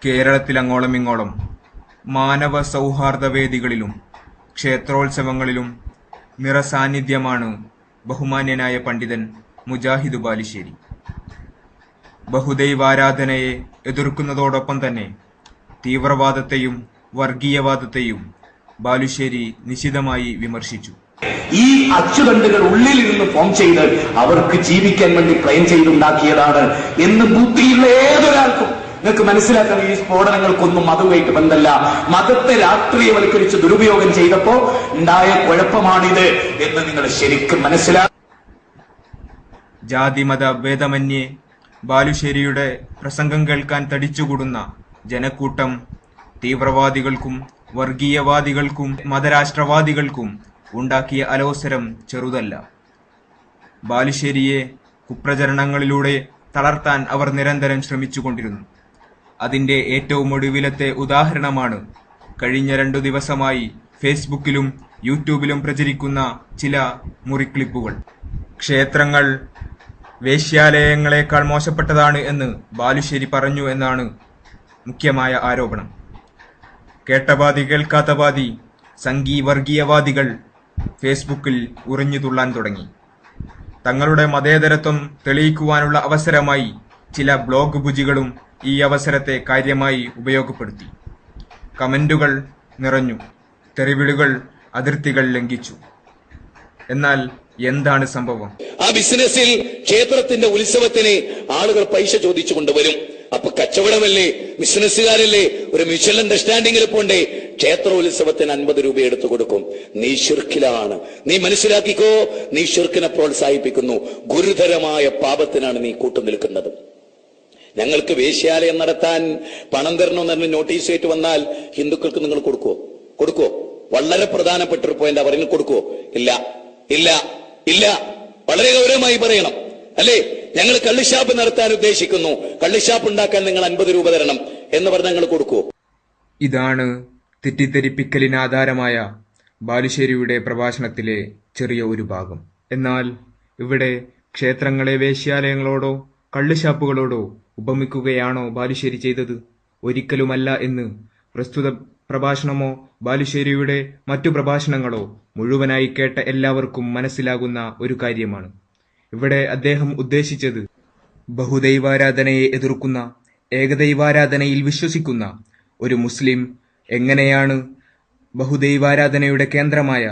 കേരളത്തിലങ്ങോളം മാനവ സൗഹാർദ്ദ വേദികളിലും ക്ഷേത്രോത്സവങ്ങളിലും നിറസാന്നിധ്യമാണ് ബഹുമാന്യനായ പണ്ഡിതൻ മുജാഹിദ് ബാലുശ്ശേരി. ബഹുദൈവാരാധനയെ എതിർക്കുന്നതോടൊപ്പം തന്നെ തീവ്രവാദത്തെയും വർഗീയവാദത്തെയും ബാലുശ്ശേരി നിശിതമായി വിമർശിച്ചു. ഈ അച്ചുതണ്ടുകൾ ഉള്ളിൽ നിന്ന് ഫോം ചെയ്ത് അവർക്ക് ജീവിക്കാൻ വേണ്ടി പ്ലാൻ ചെയ്തുണ്ടാക്കിയതാണ് എന്ന് ബുദ്ധിയുള്ള ഏതൊരാൾക്കും നിങ്ങൾക്ക് മനസ്സിലാക്കാൻ ഈ സ്ഫോടനങ്ങൾക്കൊന്നും മതവുമായിട്ട് ബന്ധമല്ല. മതത്തെ രാഷ്ട്രീയവൽക്കരിച്ച് ദുരുപയോഗം ചെയ്തപ്പോ ഉണ്ടായ കുഴപ്പമാണിത് എന്ന് നിങ്ങൾ ശരിക്കും മനസ്സിലാക്കും. ജാതിമത ഭേദമന്യേ ബാലുശ്ശേരിയുടെ പ്രസംഗം കേൾക്കാൻ തടിച്ചുകൂടുന്ന ജനക്കൂട്ടം തീവ്രവാദികൾക്കും വർഗീയവാദികൾക്കും മതരാഷ്ട്രവാദികൾക്കും ഉണ്ടാക്കിയ അലോസരം ചെറുതല്ല. ബാലുശ്ശേരിയെ കുപ്രചരണങ്ങളിലൂടെ തളർത്താൻ അവർ നിരന്തരം ശ്രമിച്ചുകൊണ്ടിരുന്നു. അതിന്റെ ഏറ്റവും ഒടുവിലത്തെ ഉദാഹരണമാണ് കഴിഞ്ഞ 2 ദിവസമായി ഫേസ്ബുക്കിലും യൂട്യൂബിലും പ്രചരിക്കുന്ന ചില മുറിക്ലിപ്പുകൾ. ക്ഷേത്രങ്ങൾ വേശ്യാലയങ്ങളെക്കാൾ മോശപ്പെട്ടതാണ് എന്ന് ബാലുശ്ശേരി പറഞ്ഞു എന്നാണ് മുഖ്യമായ ആരോപണം. കേട്ടപാതി കേൾക്കാത്തപാതി സംഘീ വർഗീയവാദികൾ ഫേസ്ബുക്കിൽ ഉറിഞ്ഞു തുള്ളാൻ തുടങ്ങി. തങ്ങളുടെ മതേതരത്വം തെളിയിക്കുവാനുള്ള അവസരമായി ചില ബ്ലോഗ് ബുജികളും ഈ അവസരത്തെ കാര്യമായി ഉപയോഗപ്പെടുത്തി. കമന്റുകൾ നിറഞ്ഞു, തെറിവിളികൾ അതിർത്തികൾ ലംഘിച്ചു. എന്നാൽ എന്താണ് സംഭവം? ആ ബിസിനസ്സിൽ ക്ഷേത്രത്തിന്റെ ഉത്സവത്തിന് ആളുകൾ പൈസ ചോദിച്ചു കൊണ്ടുവരും. അപ്പൊ കച്ചവടമല്ലേ, ബിസിനസ്സുകാരല്ലേ, ഒരു മ്യൂച്വൽ അണ്ടർസ്റ്റാൻഡിംഗിൽ പോണ്ടേ. ക്ഷേത്രോത്സവത്തിന് 50 രൂപ എടുത്തു കൊടുക്കും. നീ ശിർക്കിലാണ്. നീ മനസ്സിലാക്കിക്കോ, നീ ശിർക്കിനെ പ്രോത്സാഹിപ്പിക്കുന്നു. ഗുരുതരമായ പാപത്തിനാണ് നീ കൂട്ടുനിൽക്കുന്നത്. ഞങ്ങൾക്ക് വേശ്യാലയം നടത്താൻ പണം തരണമെന്ന് പറഞ്ഞ് നോട്ടീസ് ആയിട്ട് വന്നാൽ ഹിന്ദുക്കൾക്ക് നിങ്ങൾ കൊടുക്കുവോ? വളരെ പ്രധാനപ്പെട്ട ഒരു പോയിന്റ് അവരിന് കൊടുക്കുവോ? ഇല്ല. വളരെ ഗൗരവമായി പറയണം, അല്ലേ? ഞങ്ങൾ കള്ളുഷാപ്പ് നടത്താൻ ഉദ്ദേശിക്കുന്നു, കള്ളുഷാപ്പ് ഉണ്ടാക്കാൻ നിങ്ങൾ 50 രൂപ തരണം എന്ന് പറഞ്ഞ് ഞങ്ങൾ കൊടുക്കുവോ? ഇതാണ് തെറ്റിദ്ധരിപ്പിക്കലിന് ആധാരമായ ബാലുശ്ശേരിയുടെ പ്രഭാഷണത്തിലെ ചെറിയ ഒരു ഭാഗം. എന്നാൽ ഇവിടെ ക്ഷേത്രങ്ങളെ വേശ്യാലയങ്ങളോടോ കള്ളുഷാപ്പുകളോടോ ഉപമിക്കുകയാണോ ബാലുശ്ശേരി ചെയ്തത്? ഒരിക്കലുമല്ല എന്ന് പ്രസ്തുത പ്രഭാഷണമോ ബാലുശ്ശേരിയുടെ മറ്റു പ്രഭാഷണങ്ങളോ മുഴുവനായി കേട്ട എല്ലാവർക്കും മനസ്സിലാകുന്ന ഒരു കാര്യമാണ്. ഇവിടെ അദ്ദേഹം ഉദ്ദേശിച്ചത് ബഹുദൈവാരാധനയെ എതിർക്കുന്ന, ഏകദൈവാരാധനയിൽ വിശ്വസിക്കുന്ന ഒരു മുസ്ലിം എങ്ങനെയാണ് ബഹുദൈവാരാധനയുടെ കേന്ദ്രമായ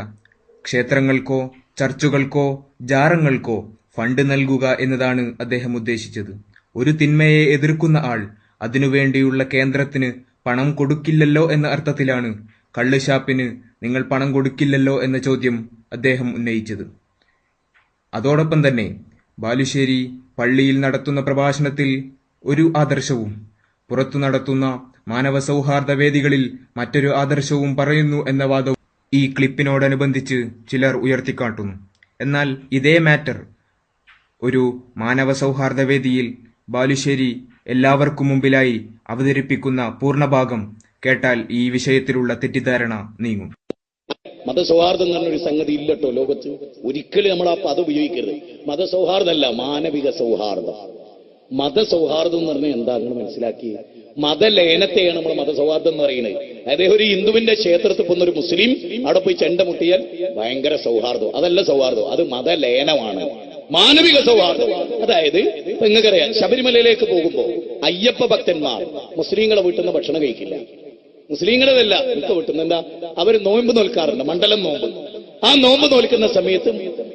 ക്ഷേത്രങ്ങൾക്കോ ചർച്ചുകൾക്കോ ജാറങ്ങൾക്കോ ഫണ്ട് നൽകുക എന്നതാണ് അദ്ദേഹം ഉദ്ദേശിച്ചത്. ഒരു തിന്മയെ എതിർക്കുന്ന ആൾ അതിനുവേണ്ടിയുള്ള കേന്ദ്രത്തിന് പണം കൊടുക്കില്ലല്ലോ എന്ന അർത്ഥത്തിലാണ് കള്ളുഷാപ്പിന് നിങ്ങൾ പണം കൊടുക്കില്ലല്ലോ എന്ന ചോദ്യം അദ്ദേഹം ഉന്നയിച്ചത്. അതോടൊപ്പം തന്നെ ബാലുശ്ശേരി പള്ളിയിൽ നടത്തുന്ന പ്രഭാഷണത്തിൽ ഒരു ആദർശവും പുറത്തു നടത്തുന്ന മാനവ സൗഹാർദ്ദ വേദികളിൽ മറ്റൊരു ആദർശവും പറയുന്നു എന്ന വാദവും ഈ ക്ലിപ്പിനോടനുബന്ധിച്ച് ചിലർ ഉയർത്തിക്കാട്ടുന്നു. എന്നാൽ ഇതേ മാറ്റർ ഒരു മാനവ സൗഹാർദ്ദ വേദിയിൽ ബാലുശ്ശേരി എല്ലാവർക്കും മുമ്പിലായി അവതരിപ്പിക്കുന്ന പൂർണ്ണഭാഗം കേട്ടാൽ ഈ വിഷയത്തിലുള്ള തെറ്റിദ്ധാരണ നീങ്ങും. മതസൗഹാർദ്ദം എന്ന് പറഞ്ഞൊരു സംഗതി ഇല്ലട്ടോ ലോകത്ത്. ഒരിക്കലും നമ്മൾ ആ പദം ഉപയോഗിക്കരുത്. മതസൗഹാർദ്ദമല്ല, മാനവിക സൗഹാർദ്ദം. മതസൗഹാർദ്ദം എന്ന് പറഞ്ഞാൽ എന്താ നിങ്ങൾ മനസ്സിലാക്കി? മതലയനത്തെയാണ് നമ്മൾ മതസൗഹാർദ്ദം എന്ന് പറയുന്നത്. അതായത് ഒരു ഹിന്ദുവിന്റെ ക്ഷേത്രത്തിൽ പോകുന്ന ഒരു മുസ്ലിം അവിടെ പോയി ചെണ്ട മുട്ടിയാൽ ഭയങ്കര സൗഹാർദ്ദം. അതല്ല സൗഹാർദ്ദം, അത് മതലയനമാണ്. മാനവിക സൗഹാർദ്ദം അതായത് നിങ്ങൾക്കറിയാം, ശബരിമലയിലേക്ക് പോകുമ്പോൾ അയ്യപ്പ ഭക്തന്മാർ മുസ്ലിങ്ങളെ വീട്ടിൽ നിന്ന് ഭക്ഷണം കഴിക്കില്ല. മുസ്ലിങ്ങളതല്ല, മിക്ക വീട്ടുന്ന എന്താ, അവർ നോമ്പ് നോൽക്കാറുണ്ട്, മണ്ഡലം നോമ്പ്. ആ നോമ്പ് നോൽക്കുന്ന സമയത്ത്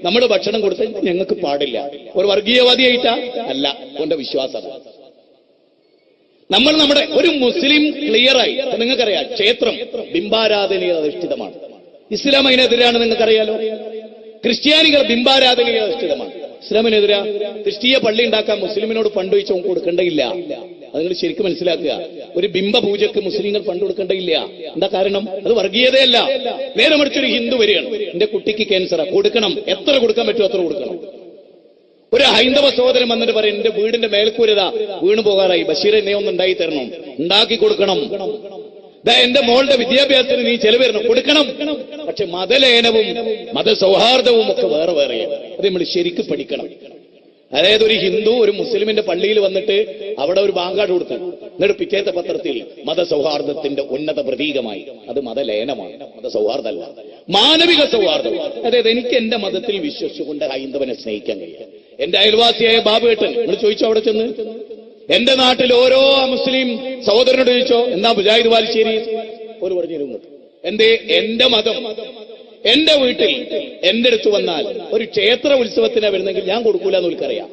നമ്മൾ ഭക്ഷണം കൊടുത്താൽ ഞങ്ങൾക്ക് പാടില്ല. ഒരു വർഗീയവാദിയായിട്ടാ അല്ല, അവന്റെ വിശ്വാസം. നമ്മുടെ ഒരു മുസ്ലിം ക്ലിയറായി, നിങ്ങൾക്കറിയാം, ക്ഷേത്രം ബിംബാരാധനയിൽ അധിഷ്ഠിതമാണ്. ഇസ്ലാം അതിനെതിരാണ്, നിങ്ങൾക്കറിയാലോ. ക്രിസ്ത്യാനികൾ ബിംബാരാധനയിൽ അധിഷ്ഠിതമാണ്. ഇസ്ലാമിനെതിരാ. ക്രിസ്തീയ പള്ളി ഉണ്ടാക്കാൻ മുസ്ലിമിനോട് ഫണ്ട് വെച്ച് കൊടുക്കേണ്ടയില്ല. അത് നിങ്ങൾ ശരിക്കും മനസ്സിലാക്കുക. ഒരു ബിംബ പൂജക്ക് മുസ്ലിങ്ങൾ ഫണ്ട് കൊടുക്കേണ്ടയില്ല. എന്താ കാരണം? അത് വർഗീയതയല്ല. നേരെ മറിച്ചൊരു ഹിന്ദു വരികയാണ്, എന്റെ കുട്ടിക്ക് ക്യാൻസറാ, കൊടുക്കണം, എത്ര കൊടുക്കാൻ പറ്റുമോ അത്ര കൊടുക്കണം. ഒരു ഹൈന്ദവ സഹോദരൻ വന്നിട്ട് പറയും, എന്റെ വീടിന്റെ മേൽക്കൂരതാ വീണു പോകാറായി, ബഷീർ എന്നെ ഒന്ന് ഉണ്ടാക്കി തരണം, ഉണ്ടാക്കി കൊടുക്കണം. എന്റെ മോളുടെ വിദ്യാഭ്യാസത്തിന് നീ ചെലവ് തരണം, കൊടുക്കണം. പക്ഷെ മതലയനവും മതസൗഹാർദ്ദവും ഒക്കെ വേറെ വേറെയാണ്. അത് നമ്മൾ ശരിക്കും പഠിക്കണം. അതായത് ഒരു ഹിന്ദു ഒരു മുസ്ലിമിന്റെ പള്ളിയിൽ വന്നിട്ട് അവിടെ ഒരു ബാങ്കാട് കൊടുത്തു, എന്നിട്ട് പിറ്റേത്തെ പത്രത്തിൽ മതസൗഹാർദ്ദത്തിന്റെ ഉന്നത പ്രതീകമായി. അത് മതലയനമാണ്, മതസൗഹാർദ്ദമല്ല, മാനവിക സൗഹാർദ്ദം. അതായത് എനിക്ക് എന്റെ മതത്തിൽ വിശ്വസിച്ചുകൊണ്ട് ഹൈന്ദവനെ സ്നേഹിക്കാൻ കഴിയും. എന്റെ അയൽവാസിയായ ബാബുവേട്ടൻ, നിങ്ങൾ ചോദിച്ചോ അവിടെ ചെന്ന്, എന്റെ നാട്ടിൽ ഓരോ മുസ്ലിം സഹോദരനോട് ചോദിച്ചോ എന്താ മുജാഹിദ് ബാലുശ്ശേരി, ഒരു പറഞ്ഞു എന്തേ എന്റെ മതം എന്റെ വീട്ടിൽ എന്റെ അടുത്ത് വന്നാൽ ഒരു ക്ഷേത്ര ഉത്സവത്തിനാ വരുന്നെങ്കിൽ ഞാൻ കൊടുക്കൂല എന്ന് എനിക്കറിയാം.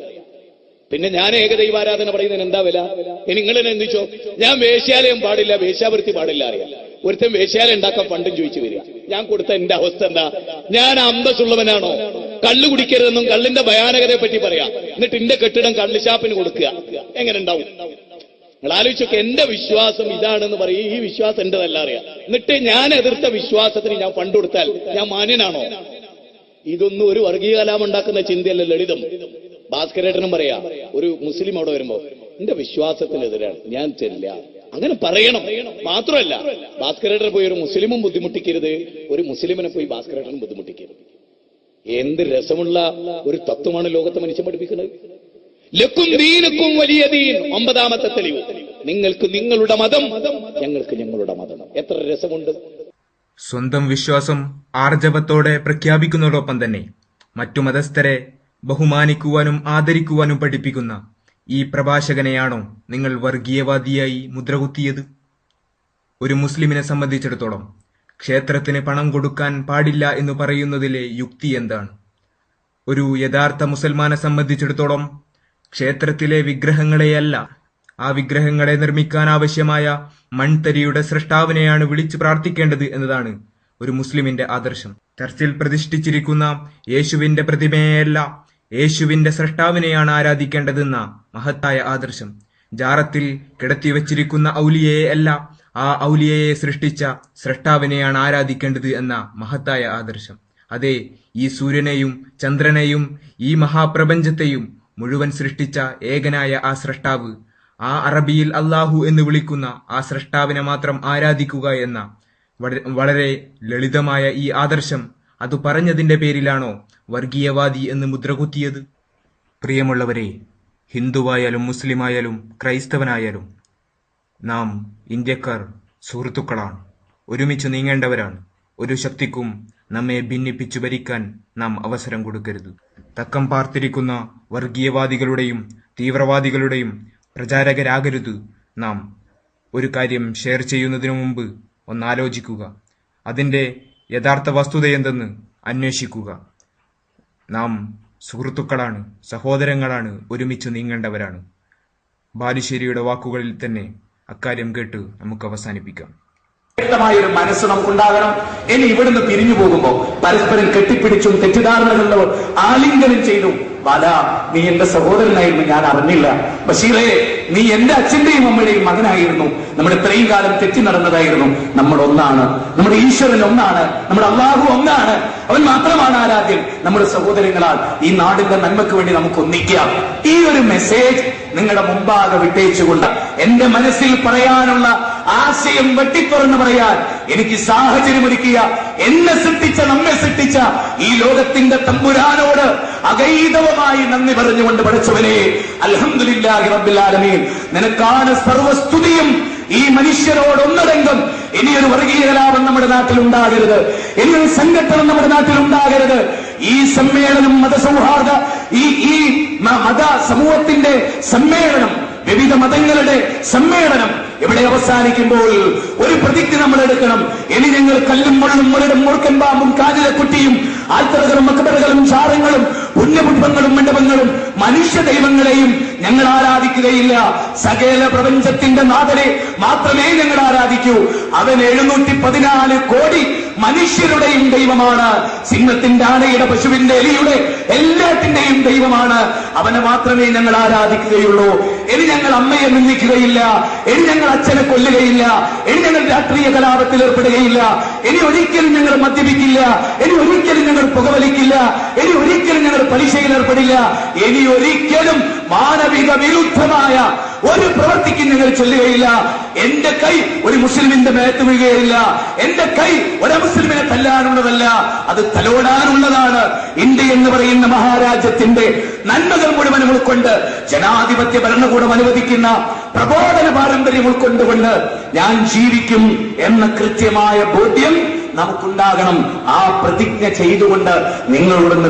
പിന്നെ ഞാൻ ഏകദൈവാരാധന പറയുന്നതിന് എന്താ വില? ഇനി നിങ്ങൾ തന്നെ എന്തിച്ചോ, ഞാൻ വേശ്യാലയം പാടില്ല, വേശ്യാവൃത്തി പാടില്ല അറിയാം. ഒരുത്തൻ വേശ്യാലയം ഉണ്ടാക്കാൻ ഫണ്ടും ചോദിച്ചു വരിക. ഞാൻ കൊടുത്ത എന്റെ അവസ്ഥ എന്താ? ഞാൻ അന്തസ്സുള്ളവനാണോ? കള്ളു കുടിക്കരുതെന്നും കള്ളിന്റെ ഭയാനകതയെ പറ്റി പറയാം, എന്നിട്ട് എന്റെ കെട്ടിടം കള്ളുഷാപ്പിന് കൊടുക്കുക, എങ്ങനെ ഉണ്ടാവും? നിങ്ങൾ ആലോചിച്ചൊക്കെ, എന്റെ വിശ്വാസം ഇതാണെന്ന് പറയും, ഈ വിശ്വാസം എന്റെതല്ല അറിയാം. എന്നിട്ട് ഞാൻ എതിർത്ത വിശ്വാസത്തിന് ഞാൻ ഫണ്ട് കൊടുത്താൽ ഞാൻ മാന്യനാണോ? ഇതൊന്നും ഒരു വർഗീയ കലാപം ഉണ്ടാക്കുന്ന ചിന്തയല്ല, ലളിതം. ഭാസ്കരേട്ടനും പറയാ, ഒരു മുസ്ലിം അവിടെ വരുമ്പോ എന്റെ വിശ്വാസത്തിനെതിരാണ്, ഞാൻ ചെല്ല, അങ്ങനെ പറയണം. മാത്രമല്ല, ഭാസ്കരേട്ടനെ പോയി ഒരു മുസ്ലിമും ബുദ്ധിമുട്ടിക്കരുത്, ഒരു മുസ്ലിമിനെ പോയി ഭാസ്കരേട്ടനും ബുദ്ധിമുട്ടിക്കരുത്. എന്ത് രസമുള്ള ഒരു തത്വമാണ് ലോകത്തെ മനുഷ്യൻ പഠിപ്പിക്കുന്നത്. ലക്കും ദീനുക്കും വലിയ ദീൻ, 9ാമത്തെ തെളിവ്. നിങ്ങൾക്ക് നിങ്ങളുടെ മതം, ഞങ്ങൾക്ക് ഞങ്ങളുടെ മതം. എത്ര രസമുണ്ട്! സ്വന്തം വിശ്വാസം ആർജവത്തോടെ പ്രഖ്യാപിക്കുന്നതോടൊപ്പം തന്നെ മറ്റു മതസ്ഥരെ ബഹുമാനിക്കുവാനും ആദരിക്കുവാനും പഠിപ്പിക്കുന്ന ഈ പ്രഭാഷകനെയാണോ നിങ്ങൾ വർഗീയവാദിയായി മുദ്രകുത്തിയത്? ഒരു മുസ്ലിമിനെ സംബന്ധിച്ചിടത്തോളം ക്ഷേത്രത്തിന് പണം കൊടുക്കാൻ പാടില്ല എന്ന് പറയുന്നതിലെ യുക്തി എന്താണ്? ഒരു യഥാർത്ഥ മുസൽമാനെ സംബന്ധിച്ചിടത്തോളം ക്ഷേത്രത്തിലെ വിഗ്രഹങ്ങളെയല്ല, ആ വിഗ്രഹങ്ങളെ നിർമ്മിക്കാൻ ആവശ്യമായ മൺതരിയുടെ സൃഷ്ടാവിനെയാണ് വിളിച്ചു പ്രാർത്ഥിക്കേണ്ടത് എന്നതാണ് ഒരു മുസ്ലിമിന്റെ ആദർശം. ചർച്ചിൽ പ്രതിഷ്ഠിച്ചിരിക്കുന്ന യേശുവിന്റെ പ്രതിമയെയല്ല, യേശുവിന്റെ സൃഷ്ടാവിനെയാണ് ആരാധിക്കേണ്ടതെന്ന മഹത്തായ ആദർശം. ജാറത്തിൽ കിടത്തിവച്ചിരിക്കുന്ന ഔലിയയെ അല്ല, ആ ഔലിയയെ സൃഷ്ടിച്ച സൃഷ്ടാവിനെയാണ് ആരാധിക്കേണ്ടത് എന്ന മഹത്തായ ആദർശം. അതെ, ഈ സൂര്യനെയും ചന്ദ്രനെയും ഈ മഹാപ്രപഞ്ചത്തെയും മുഴുവൻ സൃഷ്ടിച്ച ഏകനായ ആ സൃഷ്ടാവ്, ആ അറബിയിൽ അല്ലാഹു എന്ന് വിളിക്കുന്ന ആ സൃഷ്ടാവിനെ മാത്രം ആരാധിക്കുക എന്ന വളരെ ലളിതമായ ഈ ആദർശം, അത് പറഞ്ഞതിന്റെ പേരിലാണോ വർഗീയവാദി എന്ന് മുദ്രകുത്തിയത്? പ്രിയമുള്ളവരെ, ഹിന്ദുവായാലും മുസ്ലിമായാലും ക്രൈസ്തവനായാലും നാം ഇന്ത്യക്കാർ സുഹൃത്തുക്കളാണ്, ഒരുമിച്ച് നീങ്ങേണ്ടവരാണ്. ഒരു ശക്തിക്കും നമ്മെ ഭിന്നിപ്പിച്ചു ഭരിക്കാൻ നാം അവസരം കൊടുക്കരുത്. തക്കം പാർത്തിരിക്കുന്ന വർഗീയവാദികളുടെയും തീവ്രവാദികളുടെയും പ്രചാരകരാകരുത് നാം. ഒരു കാര്യം ഷെയർ ചെയ്യുന്നതിനു മുമ്പ് ഒന്നാലോചിക്കുക, അതിൻ്റെ യഥാർത്ഥ വസ്തുതയെന്തെന്ന് അന്വേഷിക്കുക. നാം സുഹൃത്തുക്കളാണ്, സഹോദരങ്ങളാണ്, ഒരുമിച്ച് നീങ്ങേണ്ടവരാണ്. ബാലുശ്ശേരിയുടെ വാക്കുകളിൽ തന്നെ അക്കാര്യം കേട്ട് നമുക്ക് അവസാനിപ്പിക്കാം. വ്യക്തമായൊരു മനസ്സ് നമുക്കുണ്ടാകണം. ഇനി ഇവിടുന്ന് പിരിഞ്ഞു പോകുമ്പോ പരസ്പരം കെട്ടിപ്പിടിച്ചും തെറ്റിദ്ധാരണകളിലോ ആലിംഗനം ചെയ്തു, ബാല നീ എന്റെ സഹോദരനായിരുന്നു, ഞാൻ അറിഞ്ഞില്ല. ബഷീറേ നീ എന്റെ അച്ഛന്റെയും അമ്മയുടെയും മകനായിരുന്നു, നമ്മൾ ഇത്രയും കാലം തെറ്റി നടന്നതായിരുന്നു. നമ്മൾ ഒന്നാണ്, നമ്മുടെ ഈശ്വരൻ ഒന്നാണ്, നമ്മുടെ അള്ളാഹു ഒന്നാണ്, അവൻ മാത്രമാണ് ആരാധ്യൻ. നമ്മുടെ സഹോദരങ്ങളാൽ ഈ നാടിന്റെ നന്മയ്ക്ക് വേണ്ടി നമുക്ക് ഒന്നിക്കാം. ഈ ഒരു മെസ്സേജ് നിങ്ങളുടെ മുമ്പാകെ വിട്ടേച്ചുകൊണ്ട് എന്റെ മനസ്സിൽ പറയാനുള്ള ആശയം വെട്ടിത്തുറന്ന് പറയാൻ എനിക്ക് സാഹചര്യമൊരുക്കിയ എന്നെ സൃഷ്ടിച്ച, നമ്മെ സൃഷ്ടിച്ച ഈ ലോകത്തിന്റെ തമ്പുരാനോട് അഗൈതവമായി നന്ദി പറഞ്ഞുകൊണ്ട് പഠിച്ചവനെ, അൽഹംദുലില്ലാഹി റബ്ബിൽ ആലമീൻ, നിനക്കാണ് സർവസ്തുതിയും. ഈ മനുഷ്യരോട് ഒന്നടങ്കം ഇനിയൊരു വർഗീയ കലാപം നമ്മുടെ നാട്ടിൽ ഉണ്ടാകരുത്, ഇനിയൊരു സംഘട്ടനം നമ്മുടെ നാട്ടിൽ ഉണ്ടാകരുത്. ഈ സമ്മേളനം മതസൗഹാർദ്ദ ഈ മത സമൂഹത്തിന്റെ സമ്മേളനം, വിവിധ മതങ്ങളുടെ സമ്മേളനം ഇവിടെ അവസാനിക്കുമ്പോൾ ഒരു പ്രതിജ്ഞ നമ്മൾ എടുക്കണം. ഇനി ഞങ്ങൾ കല്ലും മുള്ളും മുരടും മൂർക്കൻ പാമ്പും കാഞ്ഞിരക്കുട്ടിയും ആൽത്തറകളും മക്കബറകളും ചാരങ്ങളും പുണ്യപുഷ്പങ്ങളും മണ്ഡപങ്ങളും മനുഷ്യ ദൈവങ്ങളെയും ഞങ്ങൾ ആരാധിക്കുകയില്ല. സകല പ്രപഞ്ചത്തിന്റെ നാഥനെ മാത്രമേ ഞങ്ങൾ ആരാധിക്കൂ. അവൻ 714 കോടി മനുഷ്യരുടെയും ദൈവമാണ്. സിംഹത്തിന്റെ, ആനയുടെ, പശുവിന്റെ, എലിയുടെ എല്ലാത്തിന്റെയും ദൈവമാണ്. അവനെ മാത്രമേ ഞങ്ങൾ ആരാധിക്കുകയുള്ളൂ. ഇനി ഞങ്ങൾ അമ്മയെ നിന്ദിക്കുകയില്ല, ഇനി ഞങ്ങൾ അച്ഛനെ കൊല്ലുകയില്ല, ഇനി ഞങ്ങൾ രാഷ്ട്രീയ കലാപത്തിൽ ഏർപ്പെടുകയില്ല, ഇനി ഒരിക്കലും ഞങ്ങൾ മദ്യപിക്കില്ല, ഇനി ഒരിക്കലും ഞങ്ങൾ പുകവലിക്കില്ല, ഇനി ഒരിക്കലും ഞങ്ങൾ പലിശയിൽ ഏർപ്പെടില്ല, ഇനി ഒരിക്കലും മാനവിക വിരുദ്ധമായ ഒരു പ്രവൃത്തിക്കും ഞങ്ങൾ ചെല്ലുകയില്ല. എന്റെ കൈ ഒരു മുസ്ലിമിന്റെ മേത്ത് വീഴുകയില്ല. എന്റെ കൈ ഒരു മുസ്ലിമിനെ തല്ലാനുള്ളതല്ല, അത് തലോടാനുള്ളതാണ്. ഇന്ത്യ എന്ന് പറയുന്ന മഹാരാജ്യത്തിന്റെ നന്മകൾ മുഴുവനും ഉൾക്കൊണ്ട്, ജനാധിപത്യ ഭരണകൂടം അനുവദിക്കുന്ന പ്രബോധന പാരമ്പര്യം ഉൾക്കൊണ്ടുകൊണ്ട് ഞാൻ ജീവിക്കും എന്ന കൃത്യമായ ബോധ്യം നമുക്കുണ്ടാകണം. ആ പ്രതിജ്ഞ ചെയ്തുകൊണ്ട് നിങ്ങളോടൊന്ന്